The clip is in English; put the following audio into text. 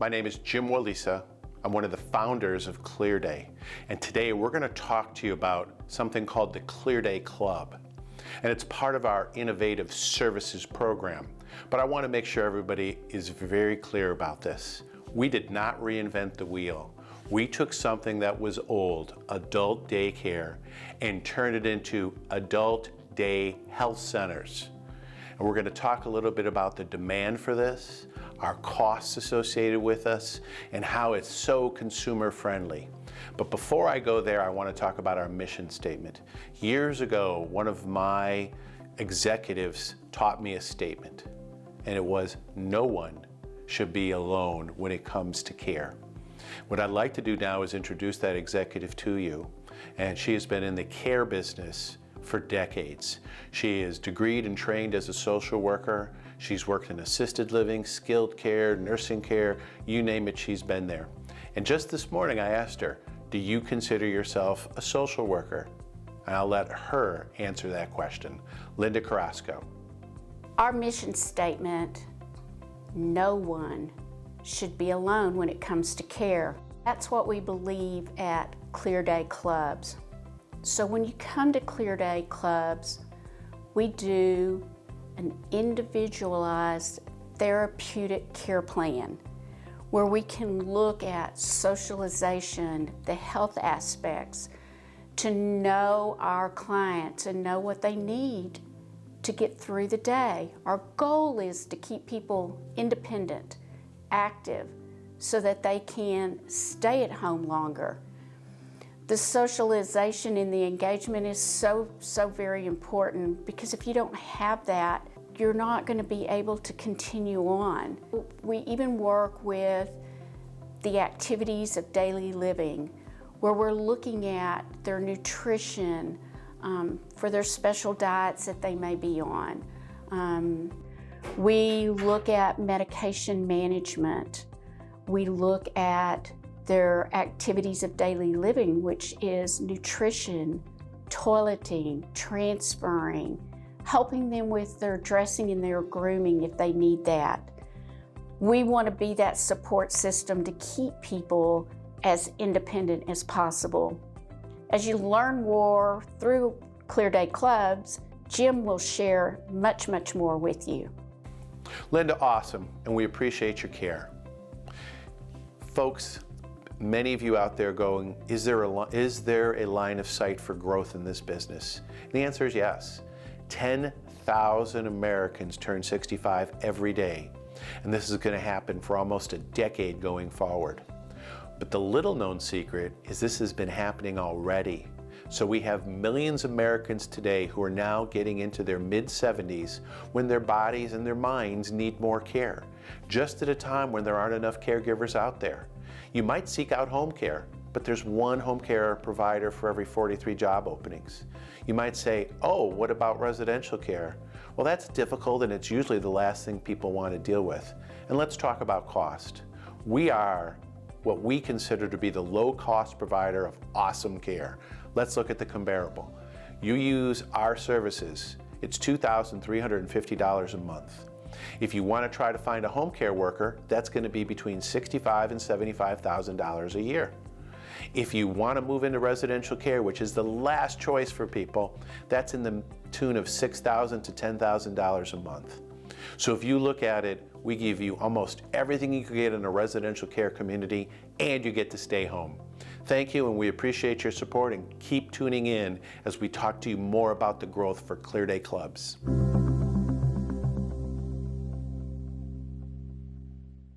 My name is Jim Walisa. I'm one of the founders of Clearday. And today we're going to talk to you about something called the Clearday Club. And it's part of our innovative services program. But I want to make sure everybody is very clear about this. We did not reinvent the wheel. We took something that was old, adult daycare, and turned it into adult day health centers. And we're going to talk a little bit about the demand for this, our costs associated with us, and how it's so consumer friendly. But before I go there, I want to talk about our mission statement. Years ago, one of my executives taught me a statement, and it was, no one should be alone when it comes to care. What I'd like to do now is introduce that executive to you, and she has been in the care business for decades. She is degreed and trained as a social worker. She's worked in assisted living, skilled care, nursing care, you name it, she's been there. And just this morning I asked her, do you consider yourself a social worker? And I'll let her answer that question. Linda Carrasco. Our mission statement, no one should be alone when it comes to care. That's what we believe at Clearday Clubs. So when you come to Clearday Clubs, we do an individualized therapeutic care plan where we can look at socialization, the health aspects, to know our clients and know what they need to get through the day. Our goal is to keep people independent, active, so that they can stay at home longer. The socialization and the engagement is so very important, because if you don't have that, you're not going to be able to continue on. We even work with the activities of daily living, where we're looking at their nutrition for their special diets that they may be on. We look at medication management. We look at their activities of daily living, which is nutrition, toileting, transferring, helping them with their dressing and their grooming if they need that. We want to be that support system to keep people as independent as possible. As you learn more through Clearday Clubs, Jim will share much more with you. Linda, awesome, and we appreciate your care. Folks, many of you out there going, is there a line of sight for growth in this business? And the answer is yes. 10,000 Americans turn 65 every day, and this is going to happen for almost a decade going forward. But the little known secret is this has been happening already. So we have millions of Americans today who are now getting into their mid-70s when their bodies and their minds need more care, just at a time when there aren't enough caregivers out there. You might seek out home care, but there's one home care provider for every 43 job openings. You might say, oh, what about residential care? Well, that's difficult, and it's usually the last thing people want to deal with. And let's talk about cost. We are what we consider to be the low-cost provider of awesome care. Let's look at the comparable. You use our services, it's $2,350 a month. If you want to try to find a home care worker, that's going to be between $65,000 and $75,000 a year. If you want to move into residential care, which is the last choice for people, that's in the tune of $6,000 to $10,000 a month. So if you look at it, we give you almost everything you can get in a residential care community, and you get to stay home. Thank you, and we appreciate your support, and keep tuning in as we talk to you more about the growth for Clearday Clubs.